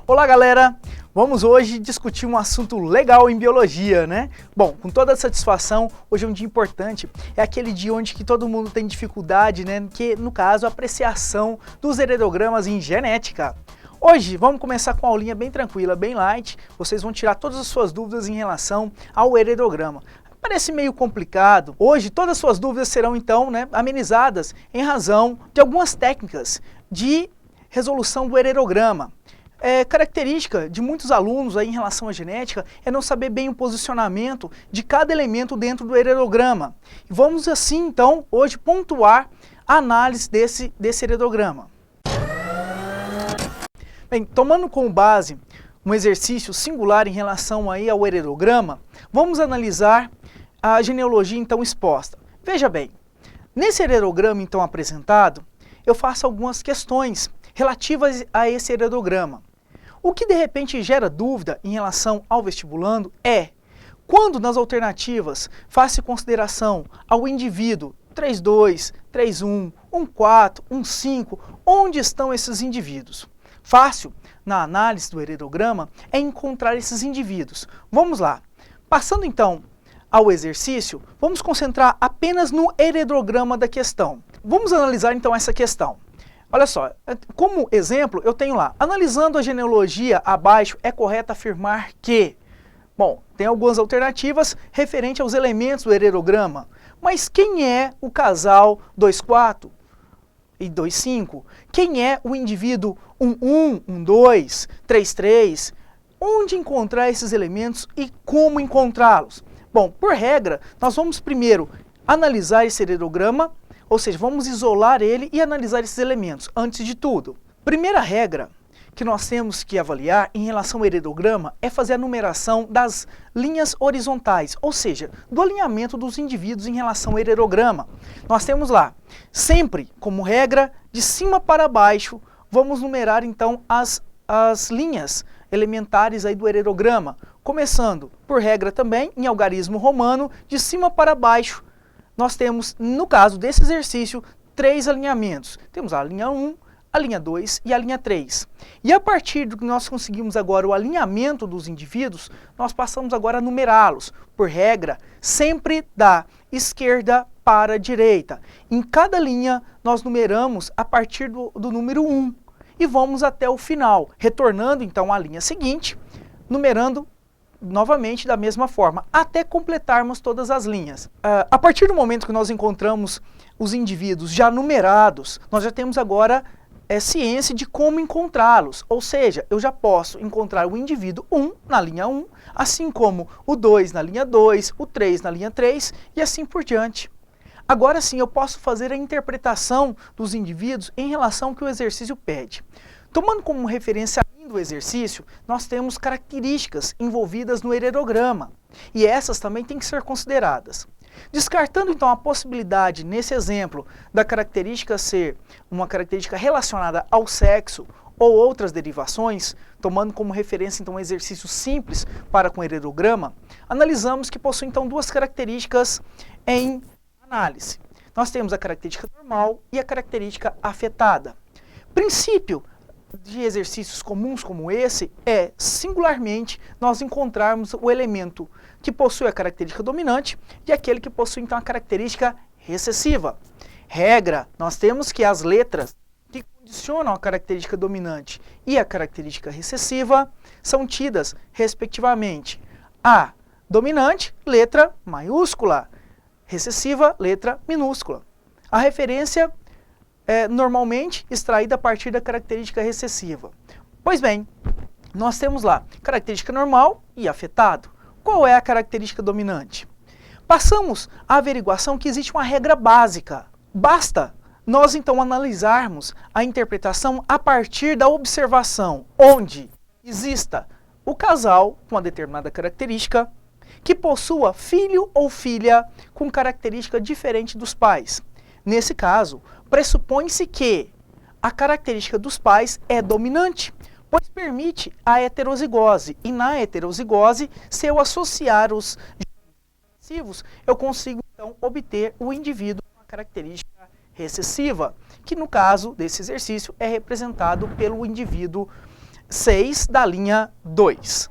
Olá galera, vamos hoje discutir um assunto legal em biologia, né? Bom, com toda a satisfação, hoje é um dia importante, é aquele dia onde que todo mundo tem dificuldade, né? Que no caso, a apreciação dos hererogramas em genética. Hoje vamos começar com uma aulinha bem tranquila, bem light, vocês vão tirar todas as suas dúvidas em relação ao heredograma. Parece meio complicado. Hoje todas as suas dúvidas serão então, né, amenizadas em razão de algumas técnicas de resolução do heredograma. Característica de muitos alunos aí em relação à genética é não saber bem o posicionamento de cada elemento dentro do heredograma. E vamos assim então hoje pontuar a análise desse heredograma. Bem, tomando como base um exercício singular em relação aí ao heredograma, vamos analisar a genealogia então exposta. Veja bem, nesse heredograma então apresentado, eu faço algumas questões relativas a esse heredograma. O que de repente gera dúvida em relação ao vestibulando é quando nas alternativas faz-se consideração ao indivíduo 32, 31, 14, 15, onde estão esses indivíduos? Fácil, na análise do heredograma, é encontrar esses indivíduos. Vamos lá. Passando então ao exercício, vamos concentrar apenas no heredograma da questão. Vamos analisar então essa questão. Olha só, como exemplo, eu tenho lá, analisando a genealogia abaixo, é correto afirmar que... Bom, tem algumas alternativas referente aos elementos do heredograma, mas quem é o casal 24 e 25? Quem é o indivíduo 11, 12, 33? Onde encontrar esses elementos e como encontrá-los? Bom, por regra, nós vamos primeiro analisar esse heredograma, ou seja, vamos isolar ele e analisar esses elementos, antes de tudo. Primeira regra que nós temos que avaliar em relação ao heredograma é fazer a numeração das linhas horizontais, ou seja, do alinhamento dos indivíduos em relação ao heredograma. Nós temos lá, sempre como regra, de cima para baixo, vamos numerar então as linhas elementares aí do heredograma, começando, por regra também, em algarismo romano, de cima para baixo. Nós temos, no caso desse exercício, 3 alinhamentos. Temos a linha 1, a linha 2 e a linha 3. E a partir do que nós conseguimos agora o alinhamento dos indivíduos, nós passamos agora a numerá-los. Por regra, sempre da esquerda para a direita. Em cada linha, nós numeramos a partir do número 1 e vamos até o final, retornando então à linha seguinte, numerando novamente da mesma forma, até completarmos todas as linhas. A partir do momento que nós encontramos os indivíduos já numerados, nós já temos agora ciência de como encontrá-los, ou seja, eu já posso encontrar o indivíduo 1 na linha 1, assim como o 2 na linha 2, o 3 na linha 3 e assim por diante. Agora sim, eu posso fazer a interpretação dos indivíduos em relação ao que o exercício pede. Tomando como referência do exercício, nós temos características envolvidas no heredograma, e essas também têm que ser consideradas. Descartando então a possibilidade, nesse exemplo, da característica ser uma característica relacionada ao sexo ou outras derivações, tomando como referência então um exercício simples para com heredograma, analisamos que possui então duas características em análise. Nós temos a característica normal e a característica afetada. Princípio de exercícios comuns como esse é, singularmente, nós encontrarmos o elemento que possui a característica dominante e aquele que possui, então, a característica recessiva. Regra, nós temos que as letras que condicionam a característica dominante e a característica recessiva são tidas, respectivamente, a dominante, letra maiúscula, recessiva, letra minúscula. A referência normalmente extraída a partir da característica recessiva. Pois bem, nós temos lá característica normal e afetado. Qual é a característica dominante? Passamos à averiguação que existe uma regra básica. Basta nós então analisarmos a interpretação a partir da observação, onde exista o casal com uma determinada característica que possua filho ou filha com característica diferente dos pais. Nesse caso, pressupõe-se que a característica dos pais é dominante, pois permite a heterozigose. E na heterozigose, se eu associar os recessivos, eu consigo então obter o indivíduo com a característica recessiva, que no caso desse exercício é representado pelo indivíduo 6 da linha 2.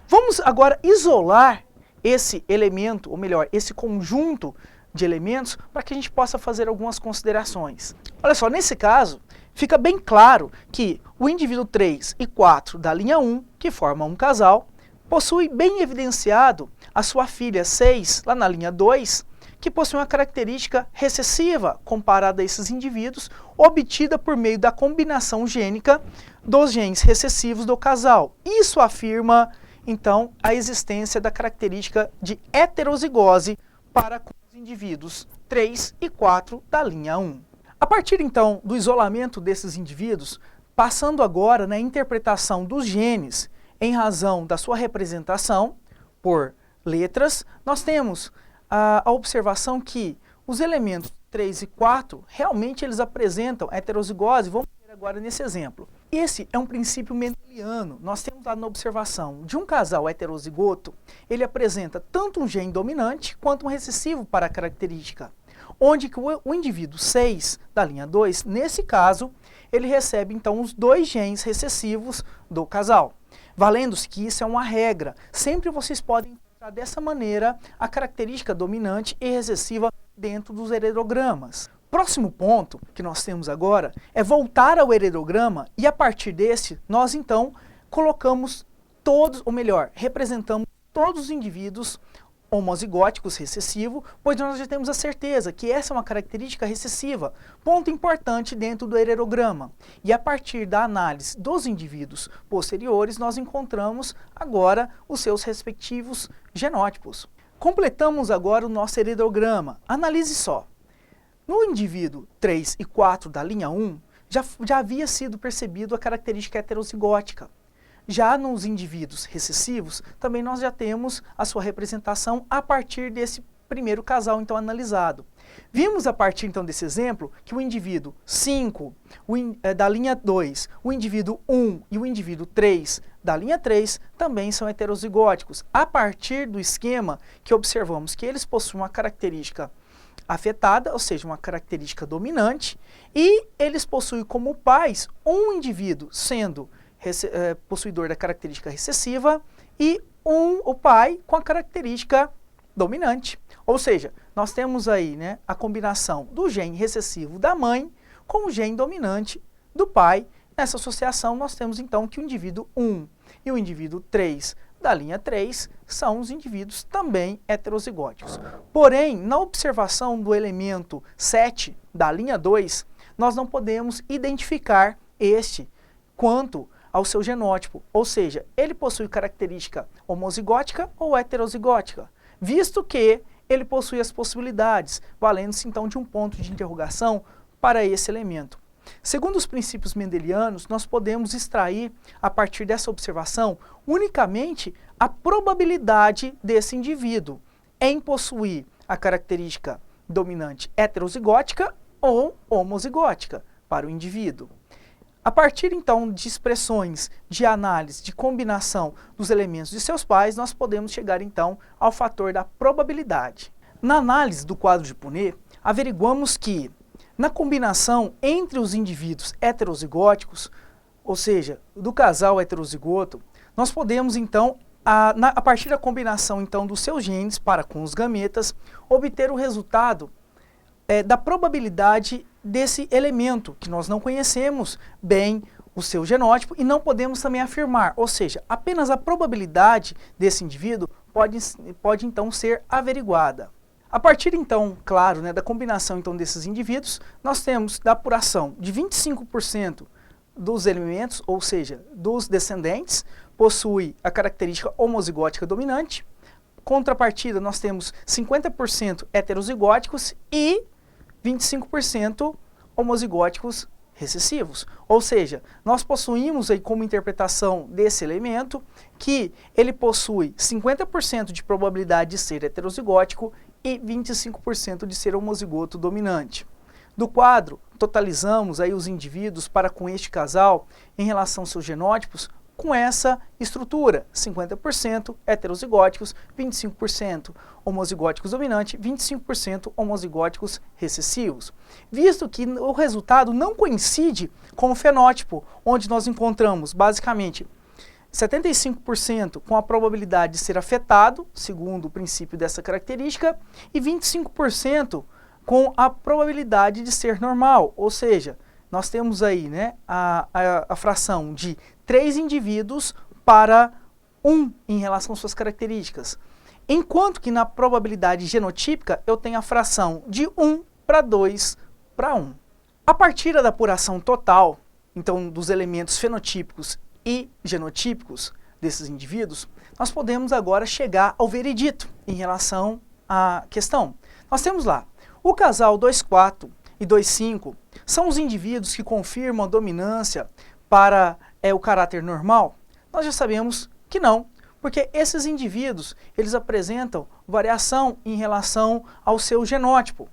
Vamos agora isolar esse elemento, ou melhor, esse conjunto de elementos, para que a gente possa fazer algumas considerações. Olha só, nesse caso, fica bem claro que o indivíduo 3 e 4 da linha 1, que formam um casal, possui bem evidenciado a sua filha 6, lá na linha 2, que possui uma característica recessiva comparada a esses indivíduos, obtida por meio da combinação gênica dos genes recessivos do casal. Isso afirma, então, a existência da característica de heterozigose para com os indivíduos 3 e 4 da linha 1. A partir, então, do isolamento desses indivíduos, passando agora na interpretação dos genes em razão da sua representação por letras, nós temos a observação que os elementos 3 e 4, realmente eles apresentam a heterozigose. Vamos ver agora nesse exemplo. Esse é um princípio mendeliano. Nós temos lá na observação de um casal heterozigoto, ele apresenta tanto um gene dominante quanto um recessivo para a característica, onde que o indivíduo 6 da linha 2, nesse caso, ele recebe então os dois genes recessivos do casal. Valendo-se que isso é uma regra. Sempre vocês podem encontrar dessa maneira a característica dominante e recessiva dentro dos hererogramas. Próximo ponto que nós temos agora é voltar ao heredograma e a partir desse nós então colocamos todos, ou melhor, representamos todos os indivíduos homozigóticos recessivos, pois nós já temos a certeza que essa é uma característica recessiva, ponto importante dentro do heredograma. E a partir da análise dos indivíduos posteriores, nós encontramos agora os seus respectivos genótipos. Completamos agora o nosso heredograma. Analise só. No indivíduo 3 e 4 da linha 1, já havia sido percebido a característica heterozigótica. Já nos indivíduos recessivos, também nós já temos a sua representação a partir desse primeiro casal, então, analisado. Vimos a partir, então, desse exemplo, que o indivíduo 5 da linha 2, o indivíduo 1 e o indivíduo 3 da linha 3 também são heterozigóticos, a partir do esquema que observamos que eles possuem uma característica afetada, ou seja, uma característica dominante, e eles possuem como pais um indivíduo sendo possuidor da característica recessiva e o pai com a característica dominante. Ou seja, nós temos aí, né, a combinação do gene recessivo da mãe com o gene dominante do pai. Nessa associação, nós temos então que o indivíduo 1 e o indivíduo 3 da linha 3 são os indivíduos também heterozigóticos. Porém, na observação do elemento 7 da linha 2, nós não podemos identificar este quanto ao seu genótipo, ou seja, ele possui característica homozigótica ou heterozigótica, visto que ele possui as possibilidades, valendo-se então de um ponto de interrogação para esse elemento. Segundo os princípios mendelianos, nós podemos extrair, a partir dessa observação, unicamente a probabilidade desse indivíduo em possuir a característica dominante heterozigótica ou homozigótica para o indivíduo. A partir, então, de expressões de análise, de combinação dos elementos de seus pais, nós podemos chegar, então, ao fator da probabilidade. Na análise do quadro de Punnett, averiguamos que, na combinação entre os indivíduos heterozigóticos, ou seja, do casal heterozigoto, nós podemos, então, a partir da combinação, então, dos seus genes para com os gametas, obter o resultado da probabilidade desse elemento, que nós não conhecemos bem o seu genótipo e não podemos também afirmar, ou seja, apenas a probabilidade desse indivíduo pode então ser averiguada. A partir então, claro, né, da combinação então desses indivíduos, nós temos da apuração de 25% dos elementos, ou seja, dos descendentes, possui a característica homozigótica dominante. Contrapartida, nós temos 50% heterozigóticos e 25% homozigóticos recessivos. Ou seja, nós possuímos aí como interpretação desse elemento que ele possui 50% de probabilidade de ser heterozigótico e 25% de ser homozigoto dominante. Do quadro, totalizamos aí os indivíduos para com este casal em relação aos seus genótipos com essa estrutura, 50% heterozigóticos, 25% homozigóticos dominante, 25% homozigóticos recessivos. Visto que o resultado não coincide com o fenótipo, onde nós encontramos basicamente 75% com a probabilidade de ser afetado, segundo o princípio dessa característica, e 25% com a probabilidade de ser normal, ou seja, nós temos aí, né, a fração de 3 indivíduos para 1 em relação às suas características. Enquanto que na probabilidade genotípica eu tenho a fração de 1 para 2 para 1. A partir da apuração total, então dos elementos fenotípicos e genotípicos desses indivíduos, nós podemos agora chegar ao veredito em relação à questão. Nós temos lá, o casal 2,4 e 2,5 são os indivíduos que confirmam a dominância para o caráter normal? Nós já sabemos que não, porque esses indivíduos, eles apresentam variação em relação ao seu genótipo.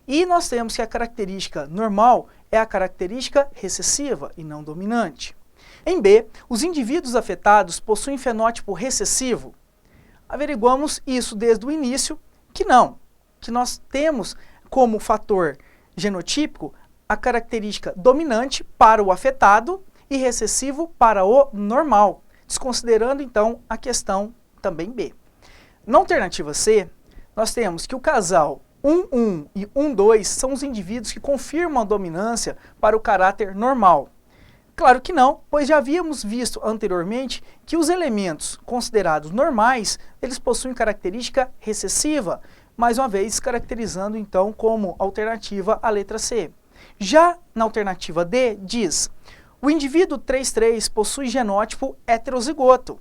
E nós temos que a característica normal é a característica recessiva e não dominante. Em B, os indivíduos afetados possuem fenótipo recessivo? Averiguamos isso desde o início, que não, que nós temos como fator genotípico a característica dominante para o afetado e recessivo para o normal, desconsiderando então a questão também B. Na alternativa C, nós temos que o casal 1,1 e 1,2 são os indivíduos que confirmam a dominância para o caráter normal. Claro que não, pois já havíamos visto anteriormente que os elementos considerados normais, eles possuem característica recessiva, mais uma vez caracterizando então como alternativa a letra C. Já na alternativa D, diz, o indivíduo 3,3 possui genótipo heterozigoto.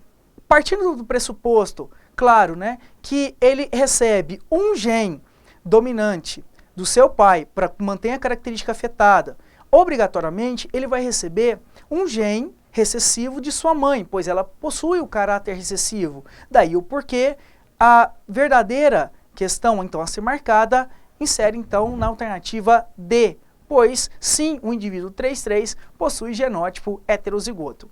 Partindo do pressuposto, claro, né, que ele recebe um gene dominante do seu pai para manter a característica afetada, obrigatoriamente ele vai receber um gene recessivo de sua mãe, pois ela possui o caráter recessivo. Daí o porquê a verdadeira questão então a ser marcada insere então na alternativa D, pois sim, o indivíduo 3,3 possui genótipo heterozigoto.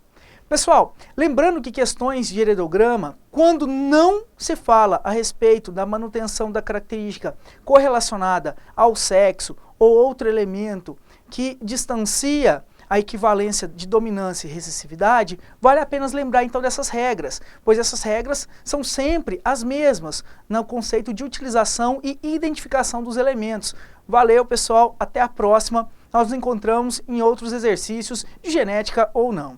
Pessoal, lembrando que questões de heredograma, quando não se fala a respeito da manutenção da característica correlacionada ao sexo ou outro elemento que distancia a equivalência de dominância e recessividade, vale a pena lembrar então dessas regras, pois essas regras são sempre as mesmas no conceito de utilização e identificação dos elementos. Valeu, pessoal, até a próxima. Nós nos encontramos em outros exercícios de genética ou não.